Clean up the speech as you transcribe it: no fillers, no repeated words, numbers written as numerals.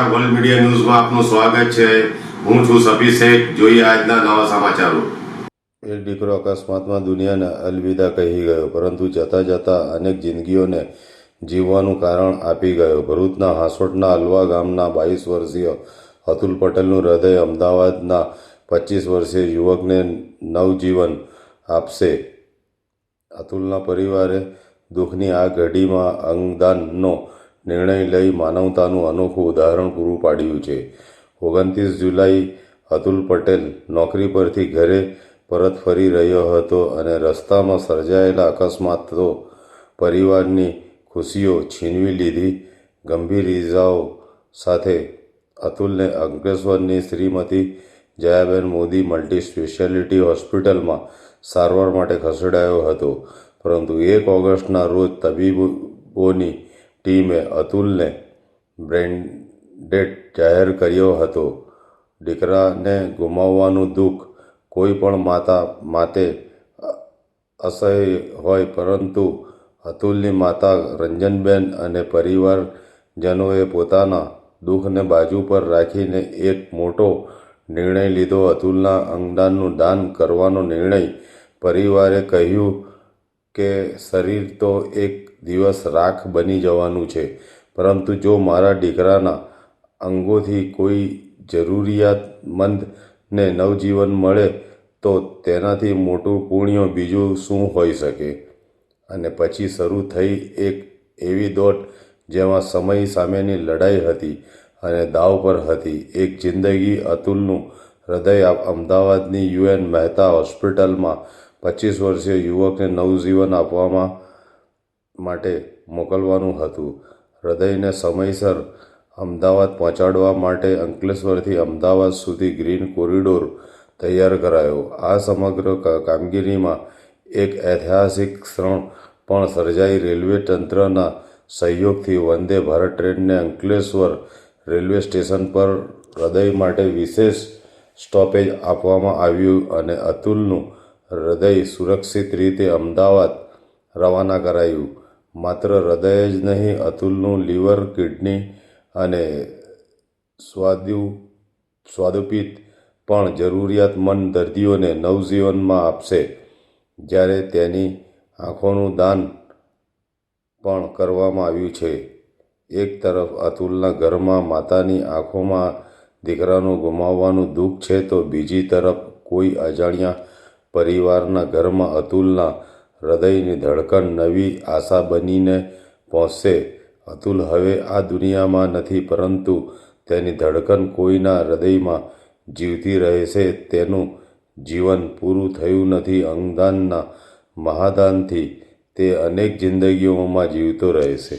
નમસ્કાર, world media ન્યૂઝમાં આપનું સ્વાગત છે। હું છું સફી શેખ। જોઈએ આજના નવા સમાચારો। એક દીકરો અકસ્માતમાં દુનિયાને અલવિદા કહી ગયો, પરંતુ જતાં જતાં અનેક જિંદગીઓને જીવવાનું કારણ આપી ગયો। ભરૂચના હાંસોટના અલવા ગામના 22 વર્ષીય અતુલ પટેલનું હૃદય અમદાવાદના 25 વર્ષીય યુવકને નવજીવન આપશે। અતુલના પરિવારે દુઃખની આ ઘડીમાં અંગદાનનો નિર્ણય લઈ માનવતાનું અનોખું ઉદાહરણ પૂરું પાડ્યું છે। 29 જુલાઈ અતુલ પટેલ નોકરી પરથી ઘરે પરત ફરી રહ્યો હતો અને રસ્તામાં સર્જાયેલા અકસ્માતો પરિવારની ખુશીઓ છીનવી લીધી। ગંભીર ઇજાઓ સાથે અતુલને અંકલેશ્વરની શ્રીમતી જયાબેન મોદી મલ્ટી સ્પેશિયાલિટી હોસ્પિટલમાં સારવાર માટે ખસેડાયો હતો, પરંતુ 1 ઓગસ્ટના રોજ તબીબોની ટીમે અતુલને બ્રેઇન ડેડ જાહેર કર્યો હતો। દીકરાને ગુમાવવાનું દુઃખ કોઈ પણ માતા માટે અસહ્ય હોય, પરંતુ અતુલની માતા રંજનબેન અને પરિવારજનોએ પોતાના દુઃખને બાજુ પર રાખીને એક મોટો નિર્ણય લીધો। અતુલના અંગદાનનું દાન કરવાનો નિર્ણય। પરિવારે કહ્યું કે શરીર તો એક દિવસ રાખ બની જવાનું છે, પરંતુ જો મારા દીકરાના અંગોથી કોઈ જરૂરિયાતમંદને નવજીવન મળે તો તેનાથી મોટું પુણ્ય બીજું શું હોઈ શકે। અને પછી શરૂ થઈ એક એવી દોડ જેમાં સમય સામેની લડાઈ હતી અને દાવ પર હતી એક જિંદગી। અતુલનું હૃદય અમદાવાદની યુએન મહેતા હોસ્પિટલમાં 25 વર્ષીય યુવકને નવજીવન આપવા માટે મોકલવાનું હતું। હૃદયને સમયસર અમદાવાદ પહોંચાડવા માટે અંકલેશ્વરથી અમદાવાદ સુધી ગ્રીન કોરિડોર તૈયાર કરાયો। આ સમગ્ર કામગીરીમાં એક ઐતિહાસિક ક્ષણ પણ સર્જાઈ। રેલવે તંત્રના સહયોગથી વંદે ભારત ટ્રેનને અંકલેશ્વર રેલવે સ્ટેશન પર હૃદય માટે વિશેષ સ્ટોપેજ આપવામાં આવ્યું અને અતુલનું હૃદય સુરક્ષિત રીતે અમદાવાદ રવાના કરાયું। માત્ર હૃદય જ નહીં, અતુલનું લીવર, કિડની અને સ્વાદુપિત્ત પણ જરૂરિયાતમંદ દર્દીઓને નવજીવનમાં આપશે। જ્યારે તેની આંખોનું દાન પણ કરવામાં આવ્યું છે। એક તરફ અતુલના ઘરમાં માતાની આંખોમાં દીકરાનું ગુમાવવાનું દુઃખ છે, તો બીજી તરફ કોઈ અજાણ્યા પરિવારના ઘરમાં અતુલના હૃદયની ધડકન નવી આશા બનીને પહોંચશે। અતુલ હવે આ દુનિયામાં નથી, પરંતુ તેની ધડકન કોઈના હૃદયમાં જીવતી રહેશે। તેનું જીવન પૂરું થયું નથી, અંગદાનના મહાદાનથી તે અનેક જિંદગીઓમાં જીવતો રહેશે।